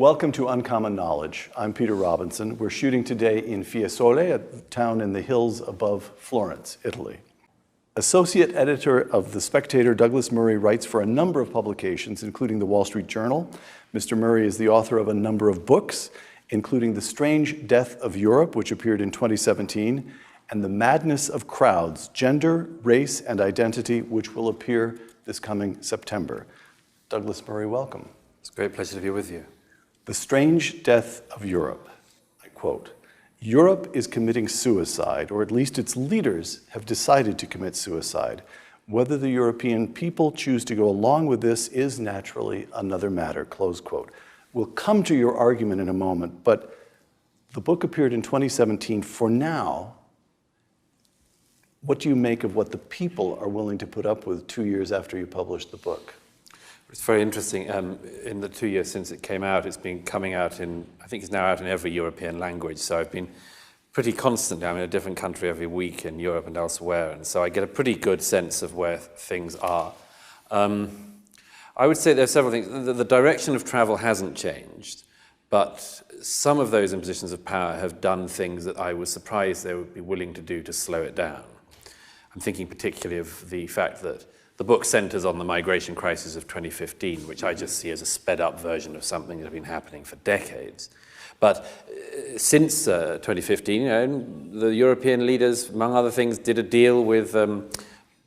Welcome to Uncommon Knowledge. I'm Peter Robinson. We're shooting today in Fiesole, a town in the hills above Florence, Italy. Associate editor of The Spectator, Douglas Murray, writes for a number of publications, including the Wall Street Journal. Mr. Murray is the author of a number of books, including The Strange Death of Europe, which appeared in 2017, and The Madness of Crowds, Gender, Race, and Identity, which will appear this coming September. Douglas Murray, welcome. It's a great pleasure to be with you. The Strange Death of Europe, I quote, Europe is committing suicide, or at least its leaders have decided to commit suicide. Whether the European people choose to go along with this is naturally another matter, close quote. We'll come to your argument in a moment, but the book appeared in 2017. For now, what do you make of what the people are willing to put up with 2 years after you published the book? It's very interesting. In the 2 years since it came out, it's been coming out I think it's now out in every European language. So I've been pretty constantly, I'm in a different country every week in Europe and elsewhere. And so I get a pretty good sense of where things are. I would say there are several things. The direction of travel hasn't changed, but some of those in positions of power have done things that I was surprised they would be willing to do to slow it down. I'm thinking particularly of the fact that the book centers on the migration crisis of 2015, which I just see as a sped-up version of something that had been happening for decades. But since 2015, the European leaders, among other things, did a deal with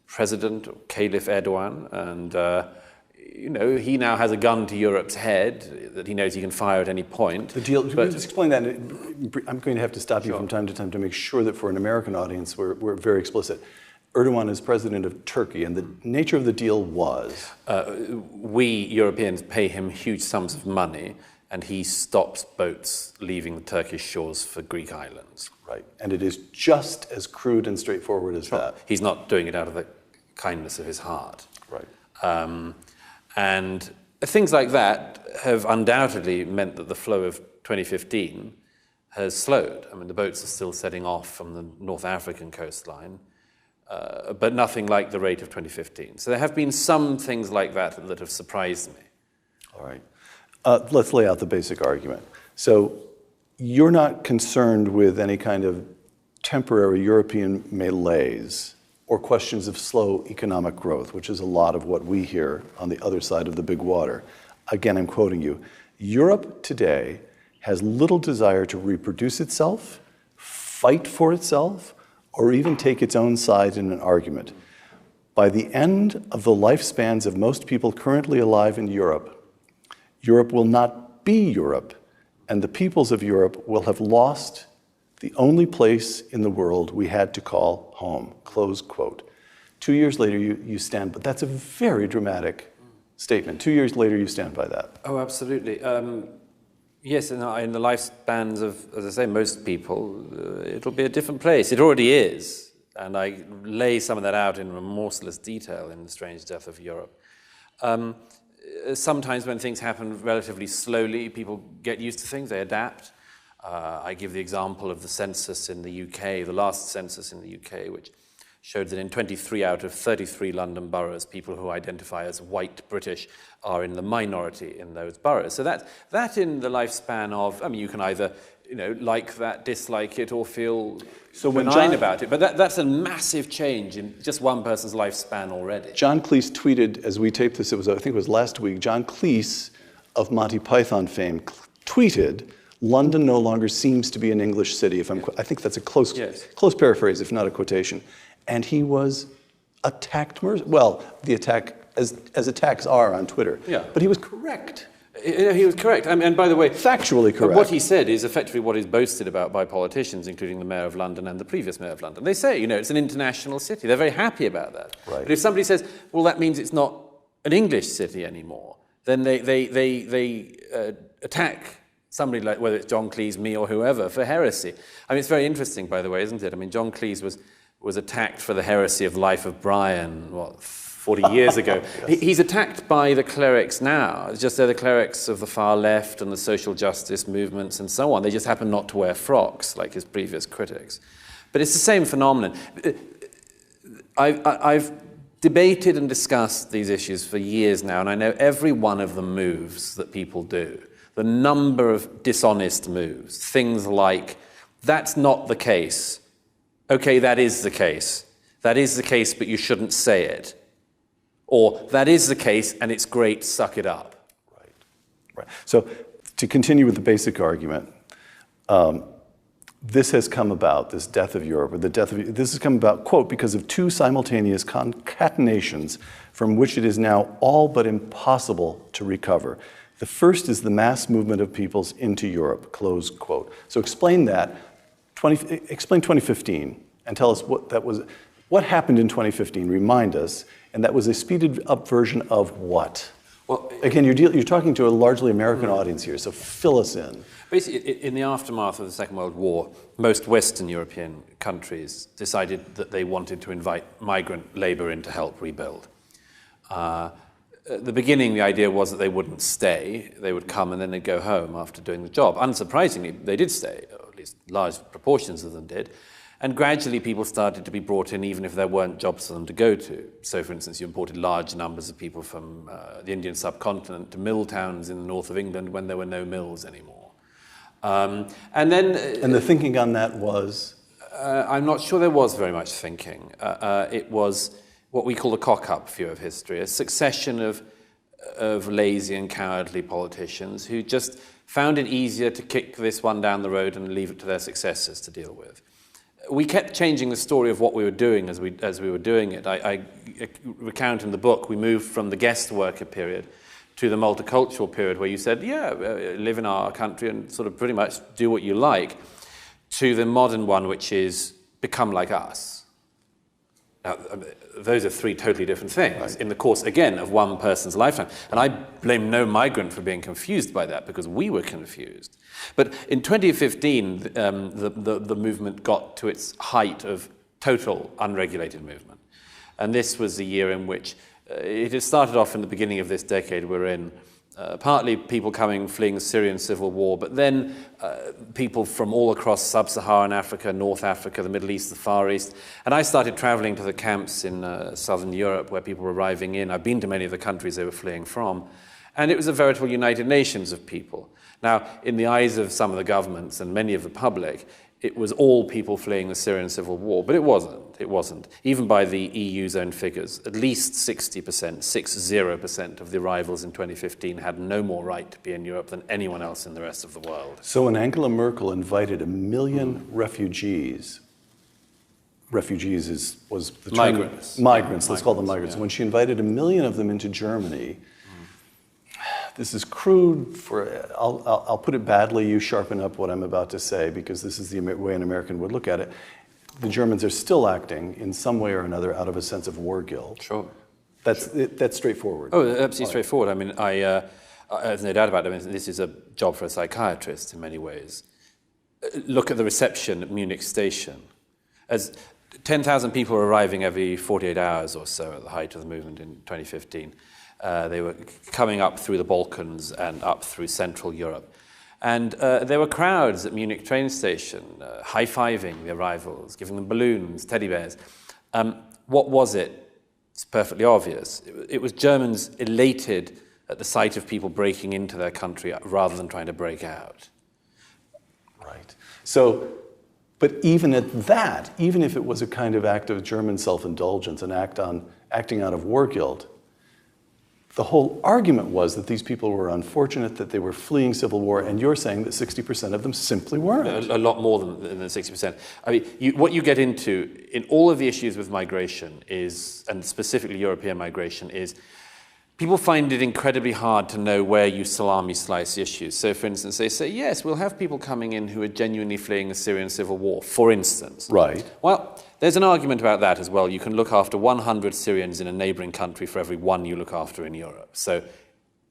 President Caliph Erdogan, and he now has a gun to Europe's head that he knows he can fire at any point. The deal. Can you just explain that? I'm going to have to stop you from time to time to make sure that for an American audience we're very explicit. Erdogan is president of Turkey, and the nature of the deal was? We Europeans pay him huge sums of money, and he stops boats leaving the Turkish shores for Greek islands. Right, and it is just as crude and straightforward as that. He's not doing it out of the kindness of his heart. Right. And things like that have undoubtedly meant that the flow of 2015 has slowed. I mean, the boats are still setting off from the North African coastline, but nothing like the rate of 2015. So there have been some things like that that have surprised me. All right. Let's lay out the basic argument. So you're not concerned with any kind of temporary European malaise or questions of slow economic growth, which is a lot of what we hear on the other side of the big water. Again, I'm quoting you. Europe today has little desire to reproduce itself, fight for itself, or even take its own side in an argument. By the end of the lifespans of most people currently alive in Europe, Europe will not be Europe, and the peoples of Europe will have lost the only place in the world we had to call home, close quote. 2 years later, you stand, but that's a very dramatic statement. 2 years later, you stand by that. Oh, absolutely. Yes, in the lifespans of, as I say, most people, it'll be a different place. It already is. And I lay some of that out in remorseless detail in The Strange Death of Europe. Sometimes when things happen relatively slowly, people get used to things, they adapt. I give the example of the census in the UK, the last census in the UK, which showed that in 23 out of 33 London boroughs, people who identify as white British are in the minority in those boroughs. So that in the lifespan of, I mean, you can either like that, dislike it, or feel benign about it. But that's a massive change in just one person's lifespan already. John Cleese tweeted, as we taped this, I think it was last week, John Cleese of Monty Python fame tweeted, London no longer seems to be an English city. I think that's a close paraphrase, if not a quotation. And he was attacked, the attack, as attacks are on Twitter. Yeah. But he was correct. He was correct. And by the way, factually correct. What he said is effectively what is boasted about by politicians, including the mayor of London and the previous mayor of London. They say, it's an international city. They're very happy about that. Right. But if somebody says, well, that means it's not an English city anymore, then they attack somebody like, whether it's John Cleese, me, or whoever, for heresy. I mean, it's very interesting, by the way, isn't it? I mean, John Cleese was attacked for the heresy of Life of Brian, 40 years ago. Yes. He's attacked by the clerics now. It's just they're the clerics of the far left and the social justice movements and so on. They just happen not to wear frocks like his previous critics. But it's the same phenomenon. I've debated and discussed these issues for years now, and I know every one of the moves that people do. the number of dishonest moves, things like, that's not the case. Okay, that is the case. That is the case, but you shouldn't say it. Or, that is the case, and it's great, suck it up. Right. So, to continue with the basic argument, this has come about, this death of Europe, or this has come about, quote, because of two simultaneous concatenations from which it is now all but impossible to recover. The first is the mass movement of peoples into Europe, close quote. So explain that, explain 2015, and tell us what that was. What happened in 2015? Remind us, and that was a speeded up version of what? Well, again, you're talking to a largely American audience here, so fill us in. Basically, in the aftermath of the Second World War, most Western European countries decided that they wanted to invite migrant labor in to help rebuild. At the beginning, the idea was that they wouldn't stay. They would come and then they'd go home after doing the job. Unsurprisingly, they did stay, or at least large proportions of them did. And gradually, people started to be brought in even if there weren't jobs for them to go to. So, for instance, you imported large numbers of people from the Indian subcontinent to mill towns in the north of England when there were no mills anymore. And the thinking on that was? I'm not sure there was very much thinking. It was what we call the cock-up view of history, a succession of lazy and cowardly politicians who just found it easier to kick this one down the road and leave it to their successors to deal with. We kept changing the story of what we were doing as we were doing it. I recount in the book, we moved from the guest worker period to the multicultural period where you said, yeah, live in our country and sort of pretty much do what you like, to the modern one, which is become like us. Now, those are three totally different things in the course, again, of one person's lifetime. And I blame no migrant for being confused by that because we were confused. But in 2015, the movement got to its height of total unregulated movement. And this was the year in which it had started off in the beginning of this decade we're in, partly people fleeing the Syrian civil war, but then people from all across sub-Saharan Africa, North Africa, the Middle East, the Far East. And I started traveling to the camps in southern Europe where people were arriving in. I've been to many of the countries they were fleeing from. And it was a veritable United Nations of people. Now, in the eyes of some of the governments and many of the public, it was all people fleeing the Syrian civil war, but it wasn't. It wasn't. Even by the EU's own figures, at least 60% of the arrivals in 2015 had no more right to be in Europe than anyone else in the rest of the world. So when Angela Merkel invited 1 million refugees was the term. Migrants, let's call them migrants. Yeah. When she invited 1 million of them into Germany, this is crude. I'll put it badly. You sharpen up what I'm about to say because this is the way an American would look at it. The Germans are still acting in some way or another out of a sense of war guilt. Sure. That's straightforward. Oh, absolutely straightforward. I mean, there's no doubt about it. I mean, this is a job for a psychiatrist in many ways. Look at the reception at Munich station. As 10,000 people were arriving every 48 hours or so at the height of the movement in 2015. They were coming up through the Balkans and up through Central Europe. And there were crowds at Munich train station, high-fiving the arrivals, giving them balloons, teddy bears. What was it? It's perfectly obvious. It was Germans elated at the sight of people breaking into their country rather than trying to break out. Right. So, but even at that, even if it was a kind of act of German self-indulgence, an acting out of war guilt, the whole argument was that these people were unfortunate, that they were fleeing civil war, and you're saying that 60% of them simply weren't. A lot more than 60%. I mean, what you get into in all of the issues with migration is, and specifically European migration, is people find it incredibly hard to know where you salami slice issues. So, for instance, they say, yes, we'll have people coming in who are genuinely fleeing the Syrian civil war, for instance. Right. Well, there's an argument about that as well. You can look after 100 Syrians in a neighboring country for every one you look after in Europe. So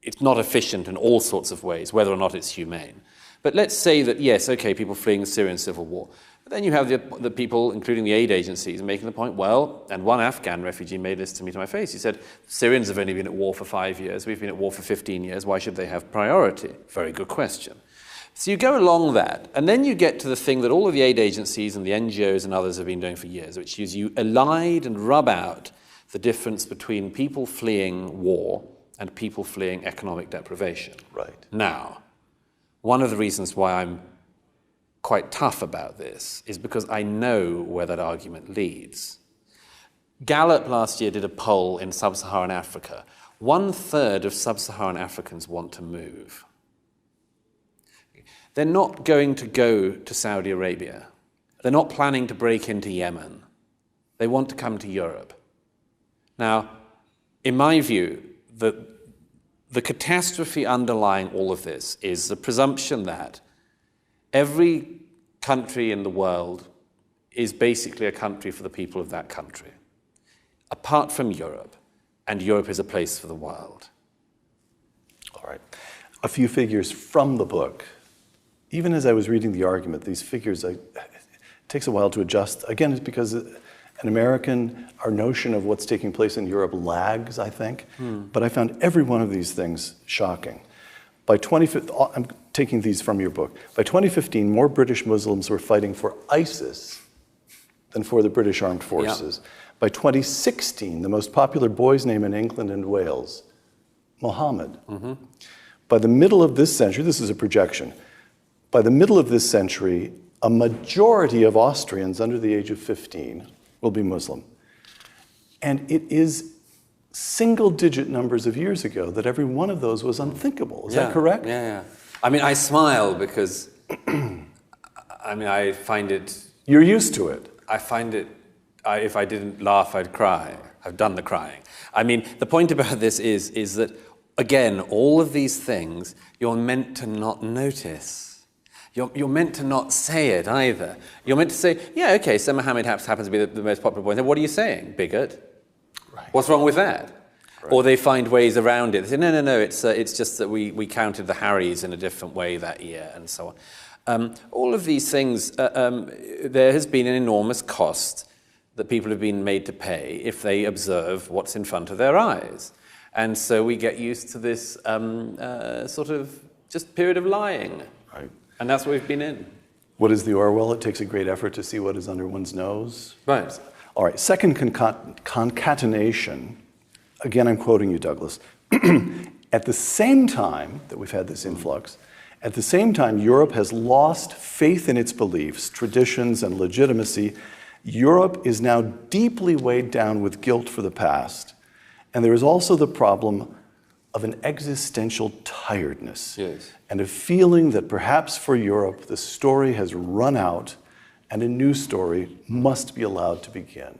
it's not efficient in all sorts of ways, whether or not it's humane. But let's say that, yes, okay, people fleeing the Syrian civil war. But then you have the people, including the aid agencies, making the point, well, and one Afghan refugee made this to me to my face. He said, Syrians have only been at war for 5 years. We've been at war for 15 years. Why should they have priority? Very good question. So you go along that, and then you get to the thing that all of the aid agencies and the NGOs and others have been doing for years, which is you elide and rub out the difference between people fleeing war and people fleeing economic deprivation. Right. Now, one of the reasons why I'm quite tough about this is because I know where that argument leads. Gallup last year did a poll in sub-Saharan Africa. 1/3 of sub-Saharan Africans want to move. They're not going to go to Saudi Arabia. They're not planning to break into Yemen. They want to come to Europe. Now, in my view, the catastrophe underlying all of this is the presumption that every country in the world is basically a country for the people of that country, apart from Europe, and Europe is a place for the world. All right. A few figures from the book. Even as I was reading the argument, these figures, it takes a while to adjust. Again, it's because an American, our notion of what's taking place in Europe lags, I think. But I found every one of these things shocking. By 2015, I'm taking these from your book. By 2015, more British Muslims were fighting for ISIS than for the British Armed Forces. Yeah. By 2016, the most popular boy's name in England and Wales, Mohammed. By the middle of this century, this is a projection, by the middle of this century, a majority of Austrians under the age of 15 will be Muslim. And it is single-digit numbers of years ago that every one of those was unthinkable. Is that correct? Yeah. I mean, I smile because, I find it... You're used to it. I find it... if I didn't laugh, I'd cry. I've done the crying. I mean, the point about this is that, again, all of these things you're meant to not notice. You're meant to not say it either. You're meant to say, yeah, okay, so Mohammed happens to be the most popular boy. Then what are you saying? Bigot? Right. What's wrong with that? Right. Or they find ways around it. They say, no, it's just that we counted the Harrys in a different way that year, and so on. All of these things, there has been an enormous cost that people have been made to pay if they observe what's in front of their eyes. And so we get used to this sort of just period of lying. Right. And that's what we've been in. What is the Orwell? It takes a great effort to see what is under one's nose. Right. All right, second concatenation. Again, I'm quoting you, Douglas. At the same time that we've had this influx, at the same time Europe has lost faith in its beliefs, traditions, and legitimacy. Europe is now deeply weighed down with guilt for the past. And there is also the problem of an existential tiredness. Yes. And a feeling that perhaps for Europe, the story has run out and a new story must be allowed to begin.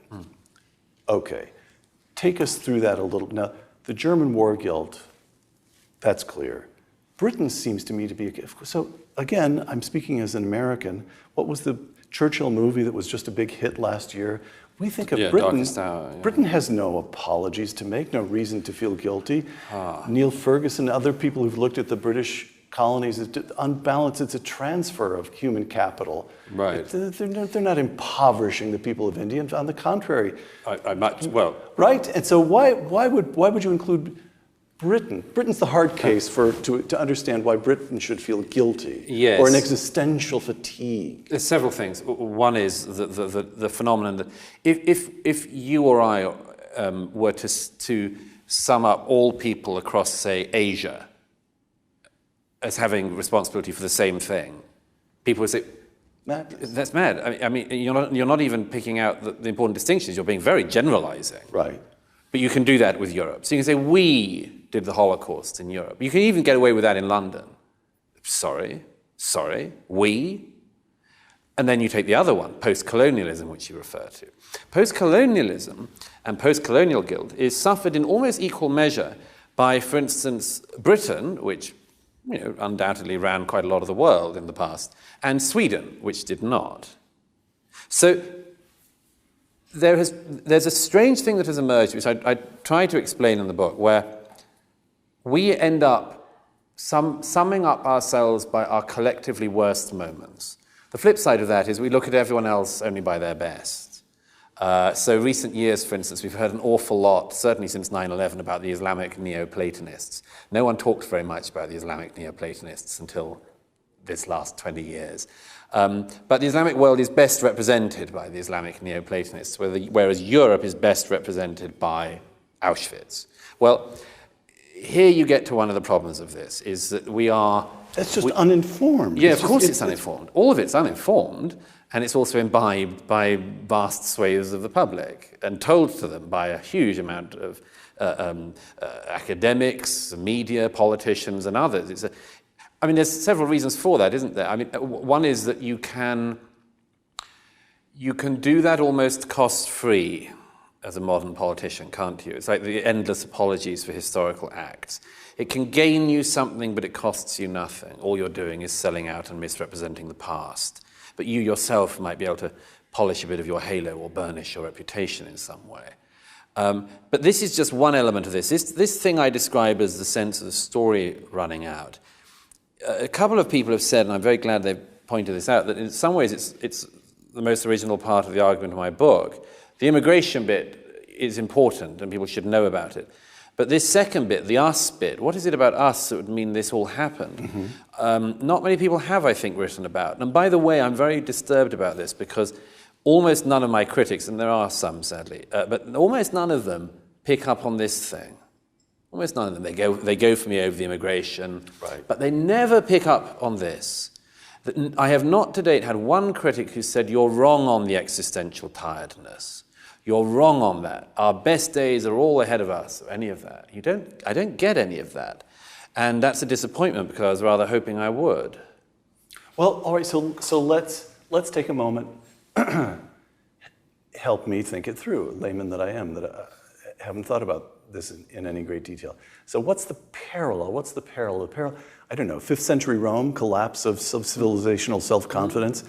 Okay, take us through that a little. Now, the German war guilt, that's clear. Britain seems to me to be, so again, I'm speaking as an American. What was the Churchill movie that was just a big hit last year? We think of Britain. Britain has no apologies to make, no reason to feel guilty. Neil Ferguson, other people who've looked at the British colonies, on balance, it's a transfer of human capital. Right. They're not impoverishing the people of India. On the contrary. Right. And so why would you include Britain? Britain's the hard case to understand why Britain should feel guilty. Yes. Or an existential fatigue. There's several things. One is the phenomenon that if you or I were to sum up all people across, say, Asia as having responsibility for the same thing, people would say, Madness. That's mad. I mean, you're not even picking out the important distinctions. You're being very generalizing. Right. But you can do that with Europe. So you can say, we did the Holocaust in Europe. You can even get away with that in London. Sorry, we. And then you take the other one, post-colonialism, which you refer to. Post-colonialism and post-colonial guilt is suffered in almost equal measure by, for instance, Britain, which undoubtedly ran quite a lot of the world in the past, and Sweden, which did not. So there's a strange thing that has emerged, which I try to explain in the book, where we end up summing up ourselves by our collectively worst moments. The flip side of that is we look at everyone else only by their best. So recent years, for instance, we've heard an awful lot, certainly since 9/11, about the Islamic Neoplatonists. No one talked very much about the Islamic Neoplatonists until this last 20 years. But the Islamic world is best represented by the Islamic Neoplatonists, whereas Europe is best represented by Auschwitz. Well, here you get to one of the problems of this, is that we are... That's just uninformed. Yeah, of course it's uninformed. All of it's uninformed, and it's also imbibed by vast swathes of the public and told to them by a huge amount of academics, media, politicians, and others. I mean, there's several reasons for that, isn't there? I mean, one is that you can do that almost cost-free as a modern politician, can't you? It's like the endless apologies for historical acts. It can gain you something, but it costs you nothing. All you're doing is selling out and misrepresenting the past. But you yourself might be able to polish a bit of your halo or burnish your reputation in some way. But this is just one element of this. This thing I describe as the sense of the story running out. A couple of people have said, and I'm very glad they've pointed this out, that in some ways it's the most original part of the argument of my book. The immigration bit is important, and people should know about it. But this second bit, the us bit, what is it about us that would mean this all happened? Mm-hmm. Not many people have, I think, written about. And by the way, I'm very disturbed about this because almost none of my critics, and there are some, sadly, but almost none of them pick up on this thing. Almost none of them. They go for me over the immigration, right. But they never pick up on this. I have not to date had one critic who said, you're wrong on the existential tiredness. You're wrong on that. Our best days are all ahead of us, or any of that. I don't get any of that. And that's a disappointment because I was rather hoping I would. Well, all right, so let's take a moment. Help me think it through, layman that I am, that I haven't thought about this in any great detail. So what's the parallel? What's the parallel? I don't know, 5th century Rome, collapse of civilizational self-confidence.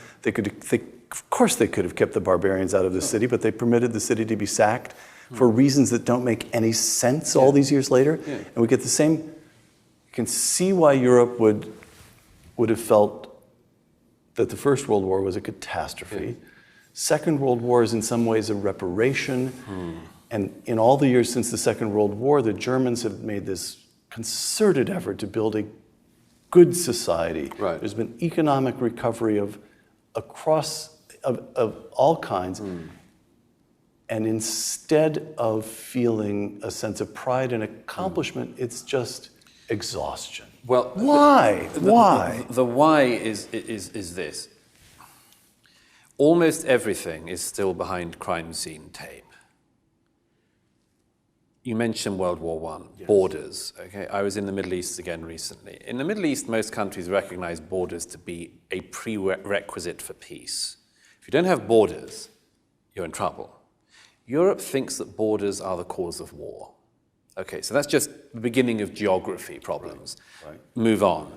Of course they could have kept the barbarians out of the city, but they permitted the city to be sacked for reasons that don't make any sense all these years later. Yeah. And we get the same, you can see why Europe would have felt that the First World War was a catastrophe. Yeah. Second World War is in some ways a reparation. And in all the years since the Second World War, the Germans have made this concerted effort to build a good society. Right. There's been economic recovery of all kinds. And instead of feeling a sense of pride and accomplishment, it's just exhaustion. Well, why? Why? The why is this. Almost everything is still behind crime scene tape. You mentioned World War I, yes. Borders. Okay, I was in the Middle East again recently. In the Middle East, most countries recognize borders to be a prerequisite for peace. If you don't have borders, you're in trouble. Europe thinks that borders are the cause of war. Okay, so that's just the beginning of geography problems. Right. Move on.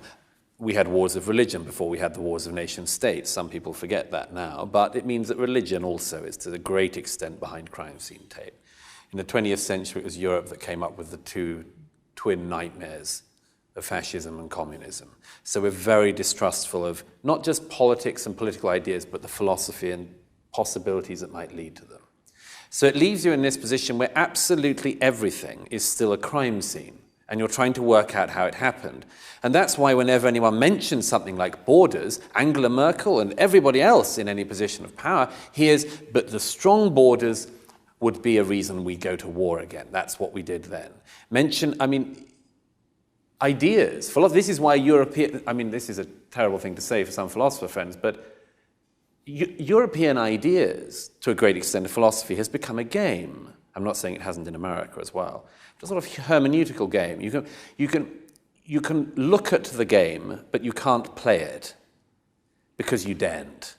We had wars of religion before we had the wars of nation states. Some people forget that now, but it means that religion also is to a great extent behind crime scene tape. In the 20th century, it was Europe that came up with the two twin nightmares of fascism and communism. So we're very distrustful of not just politics and political ideas, but the philosophy and possibilities that might lead to them. So it leaves you in this position where absolutely everything is still a crime scene, and you're trying to work out how it happened. And that's why whenever anyone mentions something like borders, Angela Merkel and everybody else in any position of power hears, but the strong borders would be a reason we go to war again. That's what we did then. Ideas. This is why this is a terrible thing to say for some philosopher friends, but European ideas, to a great extent of philosophy, has become a game. I'm not saying it hasn't in America as well. It's a sort of hermeneutical game. You can look at the game, but you can't play it because you daren't,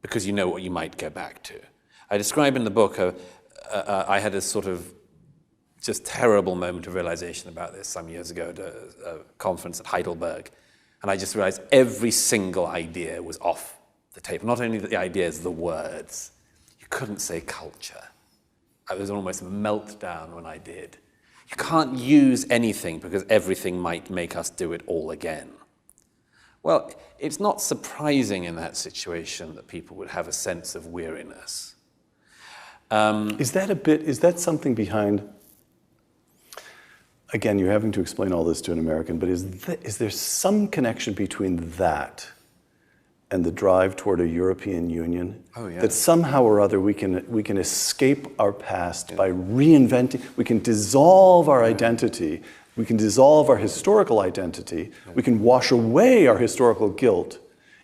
because you know what you might go back to. I describe in the book I had a sort of just terrible moment of realization about this some years ago at a conference at Heidelberg. And I just realized every single idea was off the table. Not only the ideas, the words. You couldn't say culture. I was almost a meltdown when I did. You can't use anything because everything might make us do it all again. Well, it's not surprising in that situation that people would have a sense of weariness. Is that something behind, again, you're having to explain all this to an American, but is there some connection between that and the drive toward a European Union? Oh, yeah. That somehow or other we can escape our past by reinventing, we can dissolve our identity We can dissolve our historical identity. We can wash away our historical guilt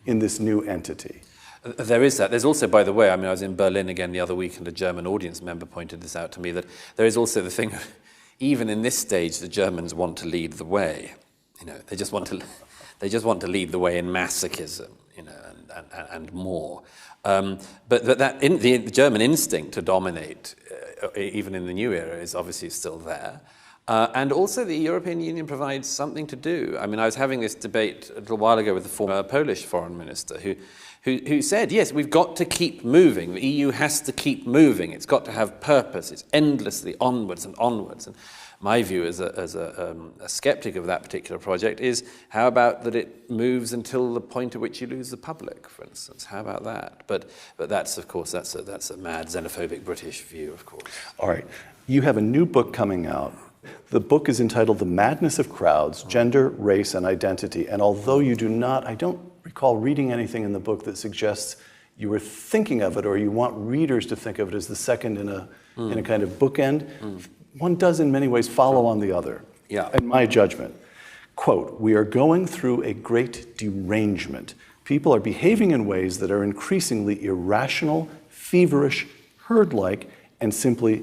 in this new entity. There is that. There's also, by the way, I mean, I was in Berlin again the other week, and a German audience member pointed this out to me, that there is also the thing of, even in this stage, the Germans want to lead the way. You know, they just want to lead the way in masochism, you know, and more. But the German instinct to dominate, even in the new era, is obviously still there. And also the European Union provides something to do. I mean, I was having this debate a little while ago with the former Polish foreign minister who said, yes, we've got to keep moving. The EU has to keep moving. It's got to have purpose. It's endlessly onwards and onwards. And my view as a skeptic of that particular project is, how about that it moves until the point at which you lose the public, for instance? How about that? But that's, of course, that's a mad xenophobic British view, of course. All right. You have a new book coming out. The book is entitled The Madness of Crowds, Gender, Race, and Identity. And although you I don't recall reading anything in the book that suggests you were thinking of it or you want readers to think of it as the second in a kind of bookend. One does in many ways follow on the other, in my judgment. Quote, "We are going through a great derangement. People are behaving in ways that are increasingly irrational, feverish, herd-like, and simply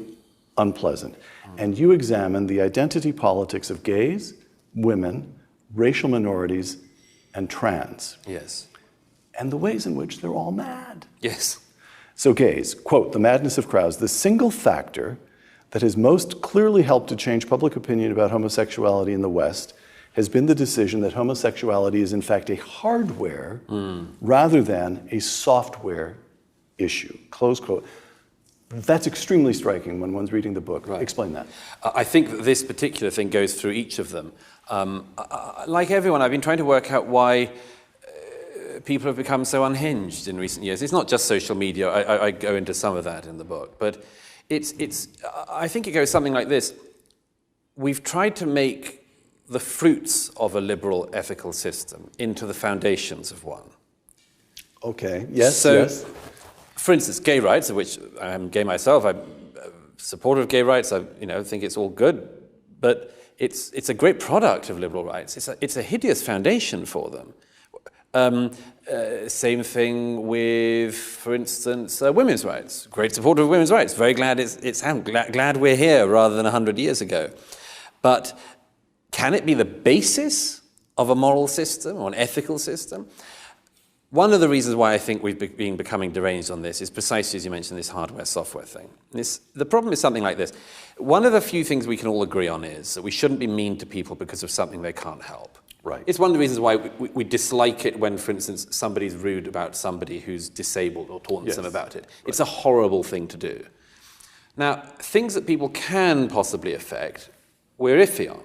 unpleasant." And you examine the identity politics of gays, women, racial minorities, and trans. Yes. And the ways in which they're all mad. Yes. So gays, quote, "The madness of crowds, the single factor that has most clearly helped to change public opinion about homosexuality in the West has been the decision that homosexuality is in fact a hardware rather than a software issue." Close quote. That's extremely striking when one's reading the book. Right. Explain that. I think that this particular thing goes through each of them. Like everyone, I've been trying to work out why people have become so unhinged in recent years. It's not just social media. I go into some of that in the book. But I think it goes something like this. We've tried to make the fruits of a liberal ethical system into the foundations of one. Okay. Yes, so, yes. For instance, gay rights, of which I'm gay myself, I'm a supporter of gay rights. I think it's all good, but it's a great product of liberal rights. It's a hideous foundation for them. Same thing with, for instance, women's rights. Great supporter of women's rights. Very glad glad we're here rather than 100 years ago. But can it be the basis of a moral system or an ethical system? One of the reasons why I think we've been becoming deranged on this is precisely, as you mentioned, this hardware-software thing. The problem is something like this. One of the few things we can all agree on is that we shouldn't be mean to people because of something they can't help. Right. It's one of the reasons why we dislike it when, for instance, somebody's rude about somebody who's disabled or taunts them about it. Right. It's a horrible thing to do. Now, things that people can possibly affect, we're iffy on.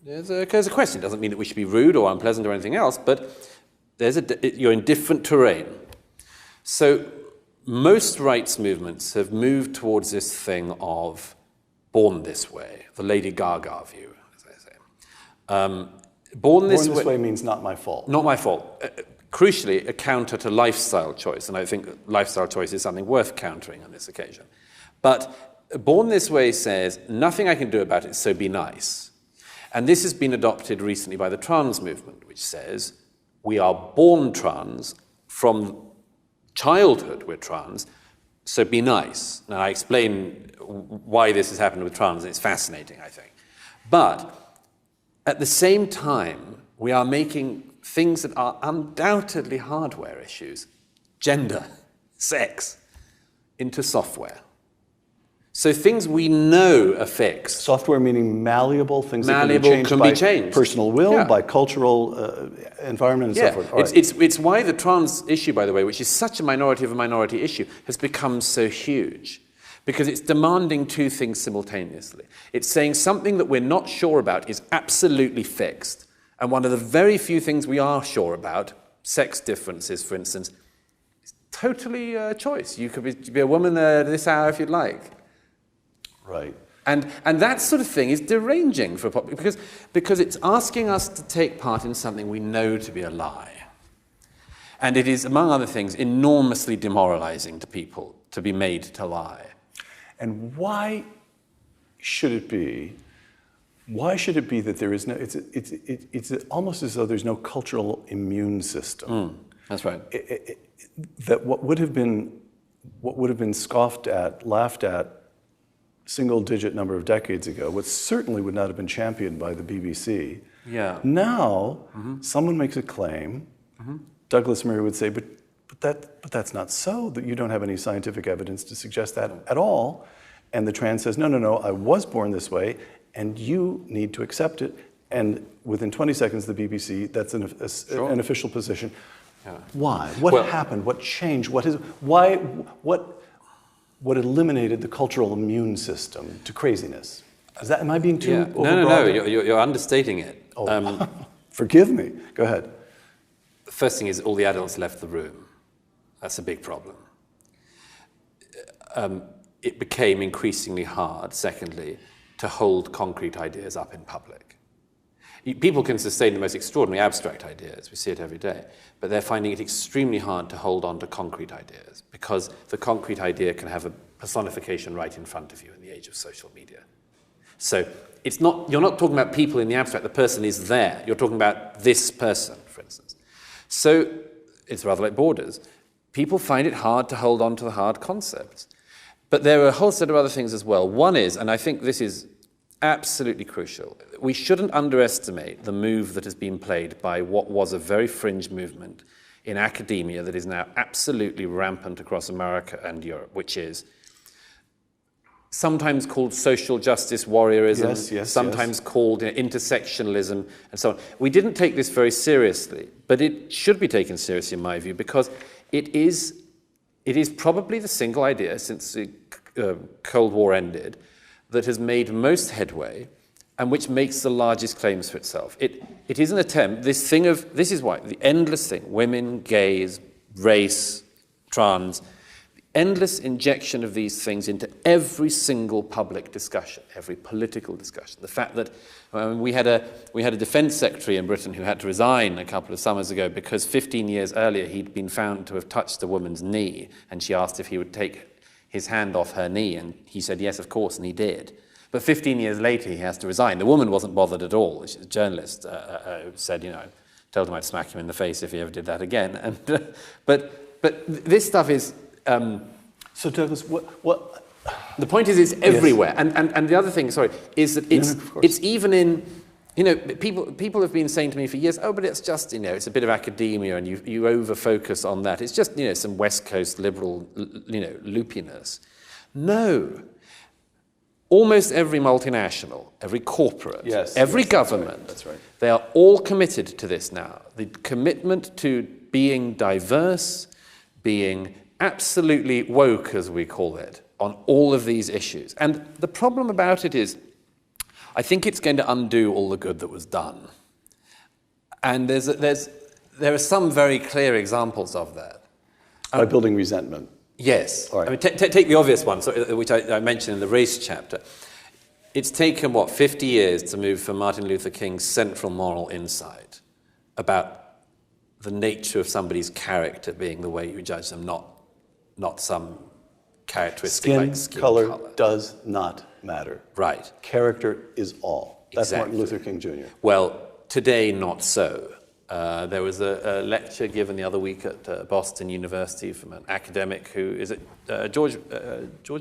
There's a question. It doesn't mean that we should be rude or unpleasant or anything else, but you're in different terrain. So most rights movements have moved towards this thing of born this way, the Lady Gaga view, as I say. Born this way means not my fault. Not my fault. Crucially, a counter to lifestyle choice, and I think lifestyle choice is something worth countering on this occasion. But born this way says, nothing I can do about it, so be nice. And this has been adopted recently by the trans movement, which says, we are born trans, from childhood we're trans, so be nice. Now, I explain why this has happened with trans, and it's fascinating, I think. But at the same time, we are making things that are undoubtedly hardware issues, gender, sex, into software. So things we know are fixed. Software meaning malleable, things malleable that can be changed by personal will, by cultural environment, and so forth. Right. It's why the trans issue, by the way, which is such a minority of a minority issue, has become so huge. Because it's demanding two things simultaneously. It's saying something that we're not sure about is absolutely fixed. And one of the very few things we are sure about, sex differences, for instance, is totally a choice. You could be a woman this hour if you'd like. Right. And that sort of thing is deranging for because it's asking us to take part in something we know to be a lie. And it is, among other things, enormously demoralizing to people to be made to lie. And why should it be Why should it be that there is no? It's almost as though there's no cultural immune system. That's right. That what would have been scoffed at, laughed at, single-digit number of decades ago, what certainly would not have been championed by the BBC. Yeah. Now, someone makes a claim. Douglas Murray would say, but that's not so. That you don't have any scientific evidence to suggest that at all. And the trans says, no, I was born this way, and you need to accept it. And within 20 seconds, the BBC, that's an official position. Yeah. Why? What happened? What changed? What eliminated the cultural immune system to craziness? Am I being too overbroad? No, you're understating it. Oh, forgive me. Go ahead. The first thing is all the adults left the room. That's a big problem. It became increasingly hard, secondly, to hold concrete ideas up in public. People can sustain the most extraordinary abstract ideas, we see it every day, but they're finding it extremely hard to hold on to concrete ideas because the concrete idea can have a personification right in front of you in the age of social media. So you're not talking about people in the abstract, the person is there. You're talking about this person, for instance. So it's rather like borders. People find it hard to hold on to the hard concepts. But there are a whole set of other things as well. One is, and I think this is absolutely crucial, we shouldn't underestimate the move that has been played by what was a very fringe movement in academia that is now absolutely rampant across America and Europe, which is sometimes called social justice warriorism, sometimes called intersectionalism, and so on. We didn't take this very seriously, but it should be taken seriously in my view, because it is probably the single idea since the Cold War ended that has made most headway and which makes the largest claims for itself. It is an attempt, this is why, the endless thing, women, gays, race, trans, the endless injection of these things into every single public discussion, every political discussion. The fact that we had a defense secretary in Britain who had to resign a couple of summers ago because 15 years earlier he'd been found to have touched a woman's knee, and she asked if he would take his hand off her knee, and he said yes, of course, and he did. But 15 years later, he has to resign. The woman wasn't bothered at all. She's a journalist who said, told him I'd smack him in the face if he ever did that again. And, but this stuff is... so Douglas, what... The point is it's everywhere. Yes. And the other thing, is that it's even in... people have been saying to me for years, but it's just, it's a bit of academia and you over-focus on that. It's just, some West Coast liberal, loopiness. No. Almost every multinational, every corporate, every government, that's right. They are all committed to this now. The commitment to being diverse, being absolutely woke, as we call it, on all of these issues. And the problem about it is, I think it's going to undo all the good that was done. And there are some very clear examples of that. By building resentment. Yes. All right. I mean, take the obvious one, which I mentioned in the race chapter. It's taken, 50 years to move from Martin Luther King's central moral insight about the nature of somebody's character being the way you judge them, not some characteristic like skin color. Does not matter. Right. Character is all. That's Exactly. Martin Luther King Jr. Well, today not so. There was a lecture given the other week at Boston University from an academic who is at George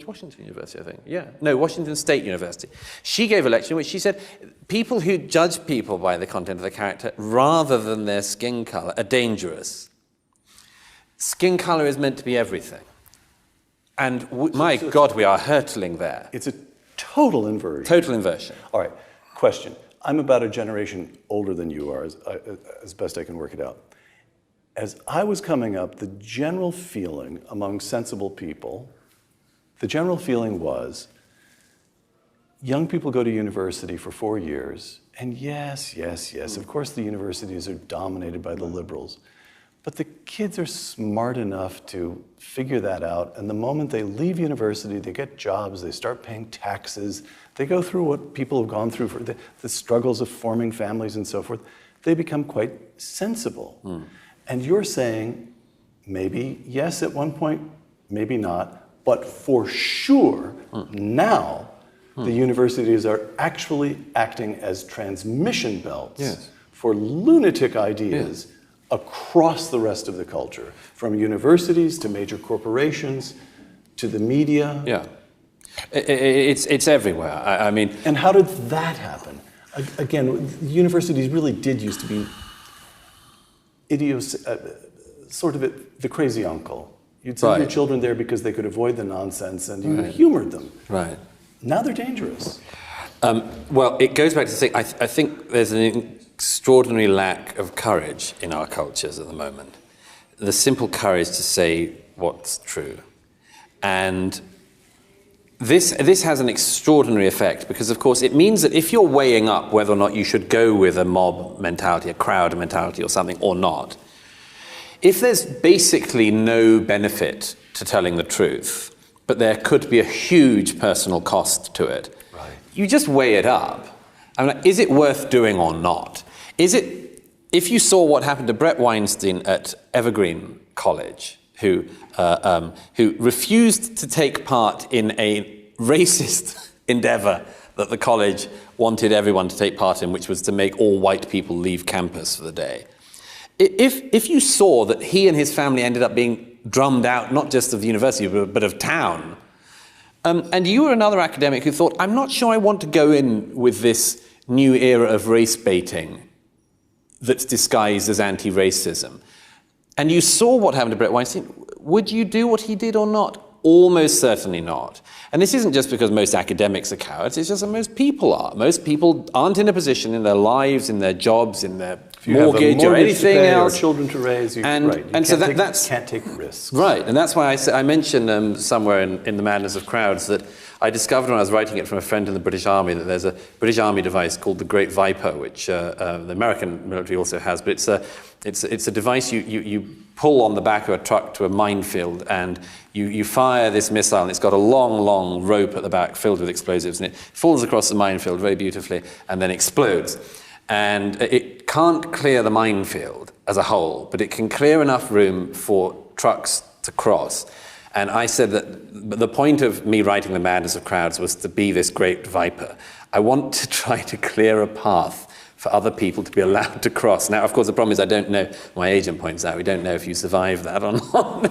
Washington University, I think. Yeah, no, Washington State University. She gave a lecture in which she said people who judge people by the content of their character rather than their skin color are dangerous. Skin color is meant to be everything. And my God, we are hurtling there. It's a total inversion. Total inversion. All right, question. I'm about a generation older than you are, as best I can work it out. As I was coming up, the general feeling among sensible people, the general feeling was, young people go to university for 4 years, and yes, of course the universities are dominated by the liberals, but the kids are smart enough to figure that out, and the moment they leave university, they get jobs, they start paying taxes, they go through what people have gone through for the struggles of forming families and so forth. They become quite sensible. And you're saying, maybe yes at one point, maybe not, but for sure now The universities are actually acting as transmission belts Yes. for lunatic ideas across the rest of the culture, from universities to major corporations to the media. Yeah. It's everywhere. I mean... And how did that happen? Again, universities really did used to be sort of the crazy uncle. You'd send your children there because they could avoid the nonsense, and you humored them. Right. Now they're dangerous. Well, it goes back to say, I think there's an extraordinary lack of courage in our cultures at the moment. The simple courage to say what's true. And this has an extraordinary effect because, of course, it means that if you're weighing up whether or not you should go with a mob mentality, a crowd mentality or something or not, if there's basically no benefit to telling the truth, but there could be a huge personal cost to it, you just weigh it up. I mean, is it worth doing or not? Is it, if you saw what happened to Brett Weinstein at Evergreen College, who refused to take part in a racist endeavor that the college wanted everyone to take part in, which was to make all white people leave campus for the day. If you saw that he and his family ended up being drummed out, not just of the university, but of town, and you were another academic who thought, I'm not sure I want to go in with this new era of race baiting that's disguised as anti-racism, and you saw what happened to Brett Weinstein, would you do what he did or not? Almost certainly not. And this isn't just because most academics are cowards, it's just that most people are. Most people aren't in a position in their lives, in their jobs, in their mortgage or anything else. Or children to raise, that's can't take risks. Right, and that's why I mentioned somewhere in The Madness of Crowds that I discovered when I was writing it from a friend in the British Army that there's a British Army device called the Great Viper, which the American military also has, but it's a device you pull on the back of a truck to a minefield and you fire this missile and it's got a long rope at the back filled with explosives and it falls across the minefield very beautifully and then explodes. And it can't clear the minefield as a whole, but it can clear enough room for trucks to cross. And I said that the point of me writing The Madness of Crowds was to be this great viper. I want to try to clear a path for other people to be allowed to cross. Now, of course, the problem is I don't know, my agent points out, we don't know if you survive that or not.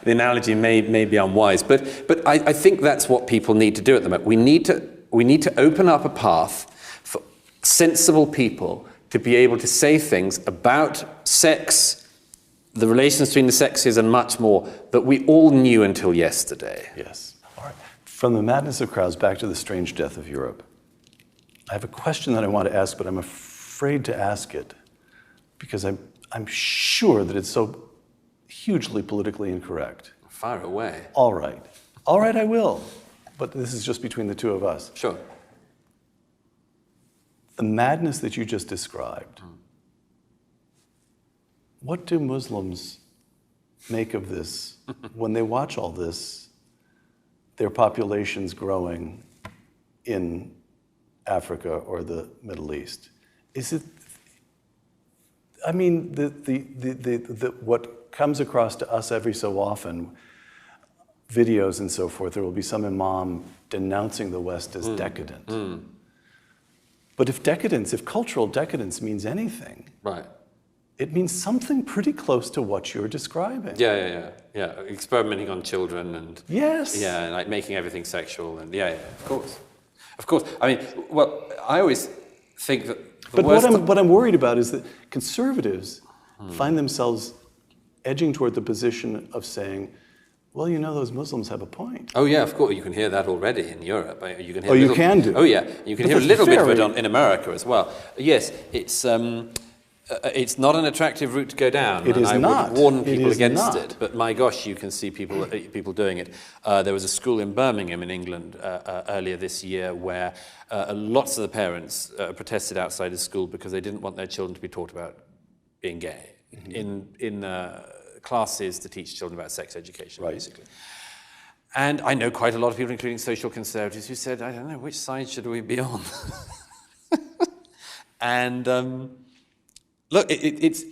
The analogy may be unwise, but I think that's what people need to do at the moment. We need to open up a path for sensible people to be able to say things about sex, the relations between the sexes and much more that we all knew until yesterday. Yes. All right. From The Madness of Crowds back to The Strange Death of Europe. I have a question that I want to ask, but I'm afraid to ask it because I'm sure that it's so hugely politically incorrect. Fire away. All right. All right, I will. But this is just between the two of us. Sure. The madness that you just described, what do Muslims make of this when they watch all this, their populations growing in Africa or the Middle East? Is it, I mean, what comes across to us every so often, videos and so forth, there will be some imam denouncing the West as decadent. But if cultural decadence means anything, right, it means something pretty close to what you're describing. Yeah. Experimenting on children and yes, yeah, like making everything sexual and of course. I mean, well, I always think that. What I'm worried about is that conservatives find themselves edging toward the position of saying, well, you know, those Muslims have a point. Oh yeah, of course. You can hear that already in Europe. You can hear. You can do. Oh yeah, you can hear a little bit of it in America as well. Yes, it's not an attractive route to go down. It is not. I would warn people against it. But my gosh, you can see people doing it. There was a school in Birmingham in England earlier this year where lots of the parents protested outside the school because they didn't want their children to be taught about being gay in classes to teach children about sex education, basically. And I know quite a lot of people, including social conservatives, who said, I don't know, which side should we be on? And look, it's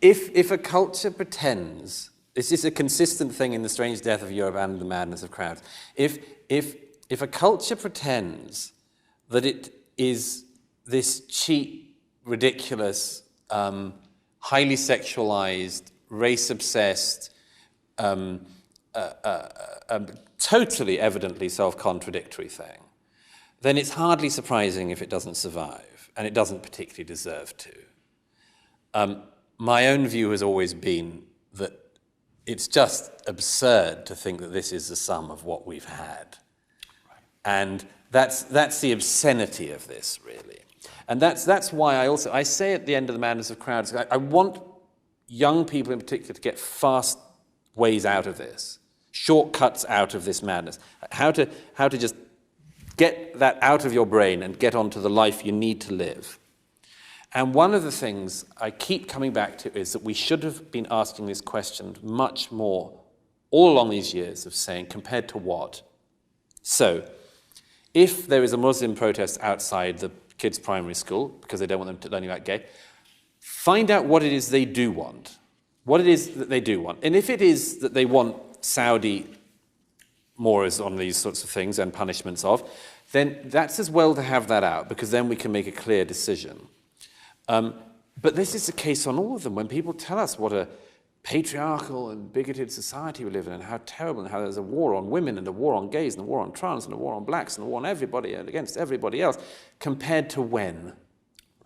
if a culture pretends, this is a consistent thing in The Strange Death of Europe and The Madness of Crowds, if if a culture pretends that it is this cheap, ridiculous, highly sexualized, race-obsessed, totally evidently self-contradictory thing, then it's hardly surprising if it doesn't survive, and it doesn't particularly deserve to. My own view has always been that it's just absurd to think that this is the sum of what we've had. And that's the obscenity of this, really. And that's why I say at the end of The Madness of Crowds, I want young people in particular to get fast ways out of this, shortcuts out of this madness, how to just get that out of your brain and get onto the life you need to live. And one of the things I keep coming back to is that we should have been asking this question much more all along these years of saying, compared to what? So, if there is a Muslim protest outside the kids' primary school, because they don't want them learning about gay, find out what it is they do want. What it is that they do want. And if it is that they want Saudi mores on these sorts of things and punishments of, then that's as well to have that out, because then we can make a clear decision. But this is the case on all of them. When people tell us what a patriarchal and bigoted society we live in, and how terrible, and how there's a war on women, and a war on gays, and a war on trans, and a war on blacks, and a war on everybody and against everybody else, compared to when?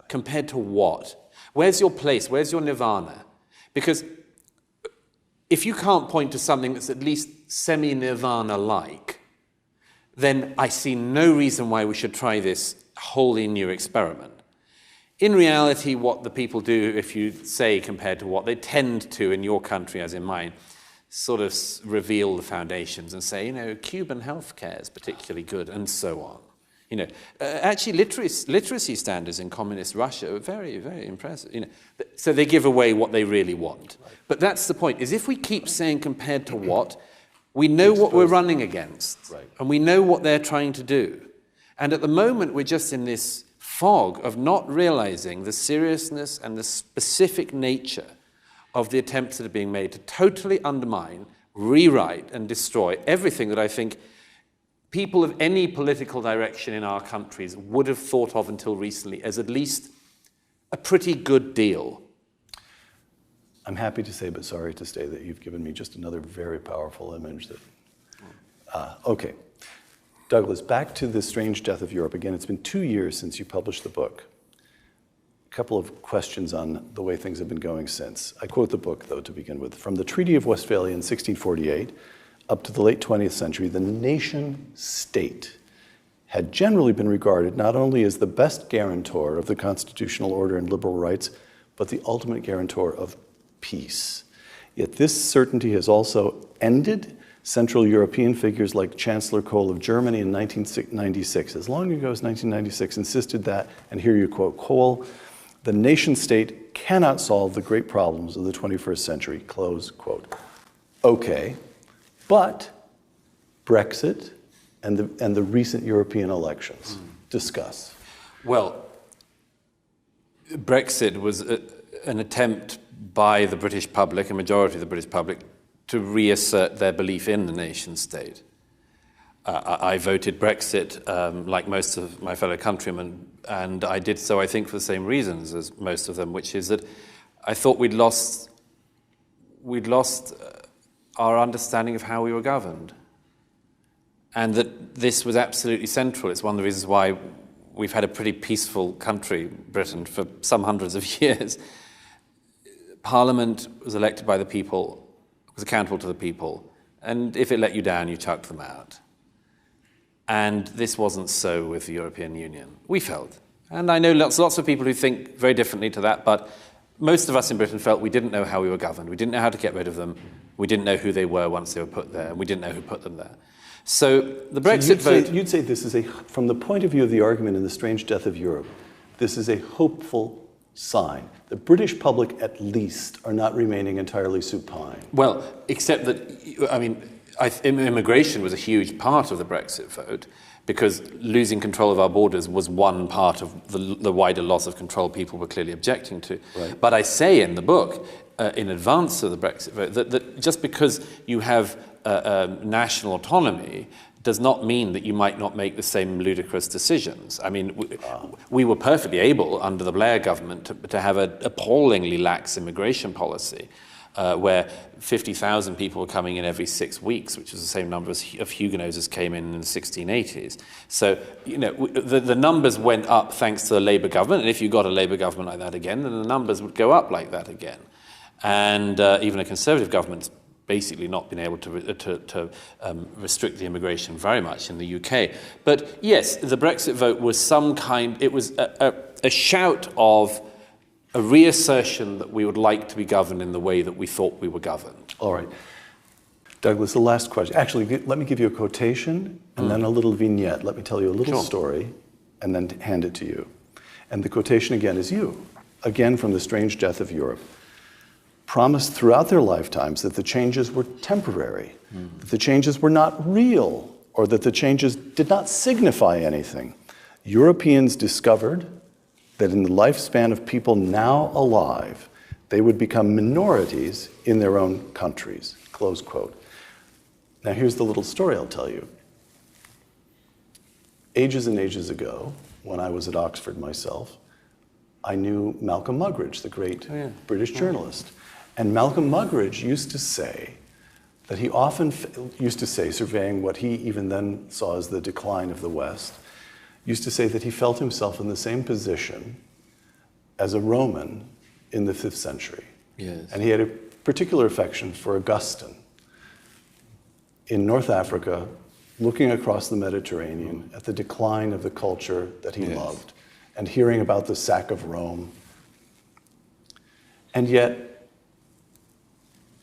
Compared to what? Where's your place? Where's your nirvana? Because if you can't point to something that's at least semi-nirvana-like, then I see no reason why we should try this wholly new experiment. In reality, what the people do, if you say compared to what, they tend to, in your country as in mine, sort of reveal the foundations and say, Cuban healthcare is particularly good, and so on. Actually, literacy standards in communist Russia are very, very impressive. So they give away what they really want. Right. But that's the point, is if we keep saying compared to what, we know what we're running against, right, and we know what they're trying to do. And at the moment, we're just in this fog of not realizing the seriousness and the specific nature of the attempts that are being made to totally undermine, rewrite, and destroy everything that I think people of any political direction in our countries would have thought of until recently as at least a pretty good deal. I'm happy to say, but sorry to say, that you've given me just another very powerful image. Okay. Douglas, back to The Strange Death of Europe. Again, it's been 2 years since you published the book. A couple of questions on the way things have been going since. I quote the book, though, to begin with. From the Treaty of Westphalia in 1648 up to the late 20th century, the nation-state had generally been regarded not only as the best guarantor of the constitutional order and liberal rights, but the ultimate guarantor of peace. Yet this certainty has also ended. Central European figures like Chancellor Kohl of Germany in 1996, as long ago as 1996, insisted that, and here you quote Kohl, the nation-state cannot solve the great problems of the 21st century, close quote. Okay, but Brexit and the recent European elections, discuss. Well, Brexit was an attempt by the British public, a majority of the British public, to reassert their belief in the nation-state. I voted Brexit, like most of my fellow countrymen, and I did so, I think, for the same reasons as most of them, which is that I thought we'd lost our understanding of how we were governed, and that this was absolutely central. It's one of the reasons why we've had a pretty peaceful country, Britain, for some hundreds of years. Parliament was elected by the people, was accountable to the people, and if it let you down, you chucked them out. And this wasn't so with the European Union, we felt. And I know lots of people who think very differently to that, but most of us in Britain felt we didn't know how we were governed. We didn't know how to get rid of them. We didn't know who they were once they were put there, and we didn't know who put them there. So the Brexit vote... You'd say this is from the point of view of the argument in The Strange Death of Europe, this is a hopeful sign. The British public, at least, are not remaining entirely supine. Well, except that, I mean, immigration was a huge part of the Brexit vote, because losing control of our borders was one part of the wider loss of control people were clearly objecting to. Right. But I say in the book, in advance of the Brexit vote, that just because you have national autonomy does not mean that you might not make the same ludicrous decisions. I mean, we were perfectly able, under the Blair government, to have an appallingly lax immigration policy, where 50,000 people were coming in every 6 weeks, which is the same number of Huguenots as came in the 1680s. So, you know, the numbers went up thanks to the Labour government, and if you got a Labour government like that again, then the numbers would go up like that again. And even a Conservative government's basically not been able to restrict the immigration very much in the UK. But yes, the Brexit vote was it was a shout of a reassertion that we would like to be governed in the way that we thought we were governed. All right. Douglas, the last question. Actually, let me give you a quotation and then a little vignette. Let me tell you a little story and then hand it to you. And the quotation again is you, again from The Strange Death of Europe. Promised throughout their lifetimes that the changes were temporary, that the changes were not real, or that the changes did not signify anything. Europeans discovered that in the lifespan of people now alive, they would become minorities in their own countries, close quote. Now here's the little story I'll tell you. Ages and ages ago, when I was at Oxford myself, I knew Malcolm Muggeridge, the great British journalist. And Malcolm Muggeridge used to say that he often used to say, surveying what he even then saw as the decline of the West, used to say that he felt himself in the same position as a Roman in the 5th century. Yes. And he had a particular affection for Augustine in North Africa, looking across the Mediterranean at the decline of the culture that he loved and hearing about the sack of Rome. And yet,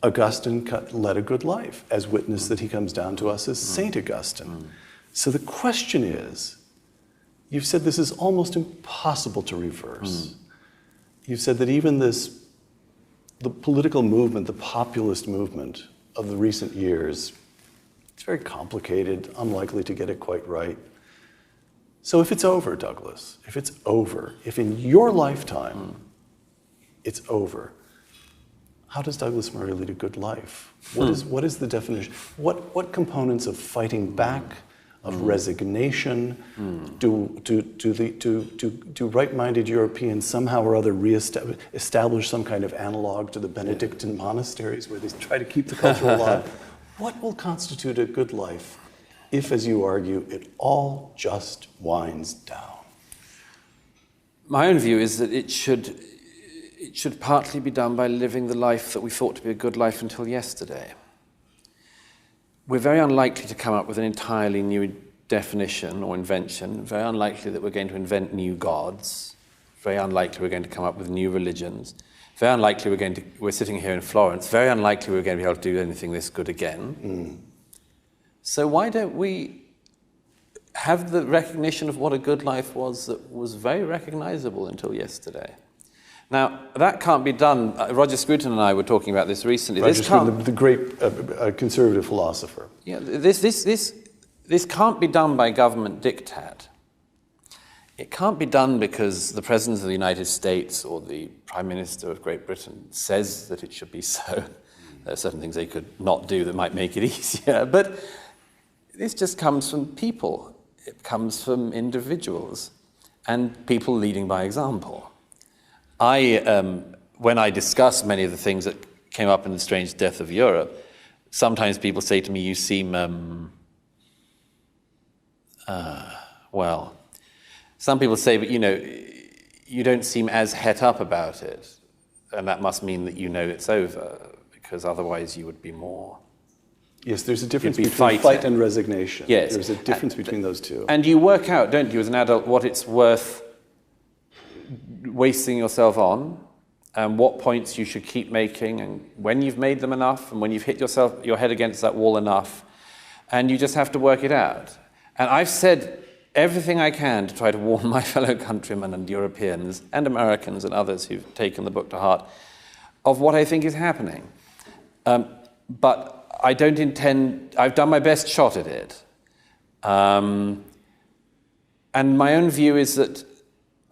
Augustine led a good life, as witness that he comes down to us as Saint Augustine. So the question is, you've said this is almost impossible to reverse. You've said that even the political movement, the populist movement of the recent years, it's very complicated, unlikely to get it quite right. So if it's over, Douglas, if it's over, if in your lifetime it's over, how does Douglas Murray lead a good life? What is the definition? What components of fighting back, of resignation, do right-minded Europeans somehow or other establish some kind of analog to the Benedictine monasteries where they try to keep the culture alive? What will constitute a good life if, as you argue, it all just winds down? My own view is that it should partly be done by living the life that we thought to be a good life until yesterday. We're very unlikely to come up with an entirely new definition or invention, very unlikely that we're going to invent new gods, very unlikely we're going to come up with new religions, very unlikely we're sitting here in Florence, very unlikely we're going to be able to do anything this good again. So why don't we have the recognition of what a good life was that was very recognizable until yesterday? Now, that can't be done. Roger Scruton and I were talking about this recently. Roger Scruton, the great conservative philosopher. Yeah, this can't be done by government diktat. It can't be done because the President of the United States or the Prime Minister of Great Britain says that it should be so. There are certain things they could not do that might make it easier. But this just comes from people. It comes from individuals and people leading by example. When I discuss many of the things that came up in The Strange Death of Europe, sometimes people say to me, you seem, some people say, but you don't seem as het up about it. And that must mean that you know it's over, because otherwise you would be more. Yes, there's a difference between fight and resignation. Yes. There's a difference between those two. And you work out, don't you, as an adult, what it's worth wasting yourself on, and what points you should keep making, and when you've made them enough, and when you've hit your head against that wall enough, and you just have to work it out. And I've said everything I can to try to warn my fellow countrymen and Europeans and Americans and others who've taken the book to heart of what I think is happening. But I don't intend, I've done my best shot at it. And my own view is that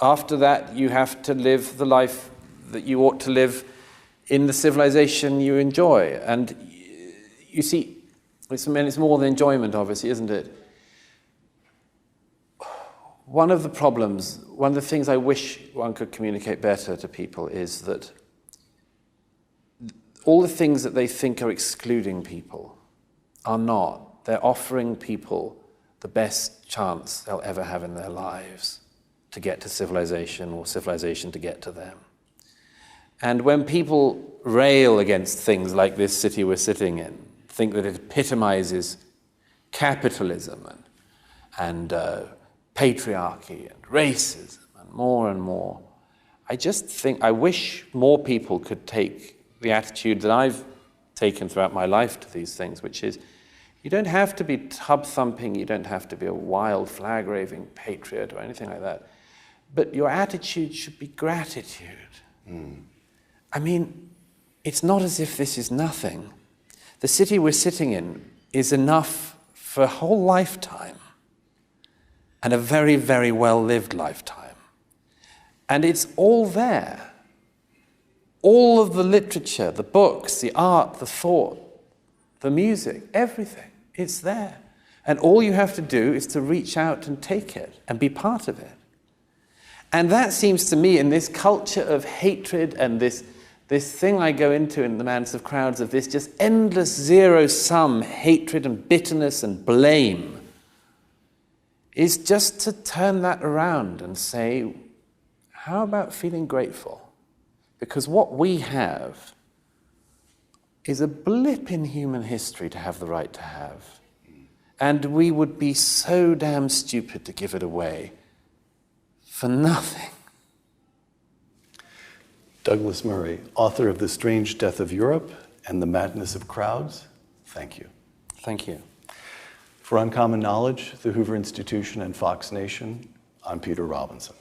after that, you have to live the life that you ought to live in the civilization you enjoy. And you see, It's more the enjoyment, obviously, isn't it? One of the things I wish one could communicate better to people is that all the things that they think are excluding people are not. They're offering people the best chance they'll ever have in their lives to get to civilization, or civilization to get to them. And when people rail against things like this city we're sitting in, think that it epitomizes capitalism and patriarchy and racism and more, I wish more people could take the attitude that I've taken throughout my life to these things, which is, you don't have to be tub-thumping, you don't have to be a wild flag-waving patriot or anything like that, but your attitude should be gratitude. I mean, it's not as if this is nothing. The city we're sitting in is enough for a whole lifetime, and a very, very well-lived lifetime. And it's all there. All of the literature, the books, the art, the thought, the music, everything, it's there. And all you have to do is to reach out and take it and be part of it. And that seems to me, in this culture of hatred and this thing I go into in the Madness of Crowds, of this just endless zero-sum hatred and bitterness and blame, is just to turn that around and say, how about feeling grateful? Because what we have is a blip in human history to have the right to have. And we would be so damn stupid to give it away for nothing. Douglas Murray, author of The Strange Death of Europe and The Madness of Crowds, thank you. Thank you. For Uncommon Knowledge, the Hoover Institution, and Fox Nation, I'm Peter Robinson.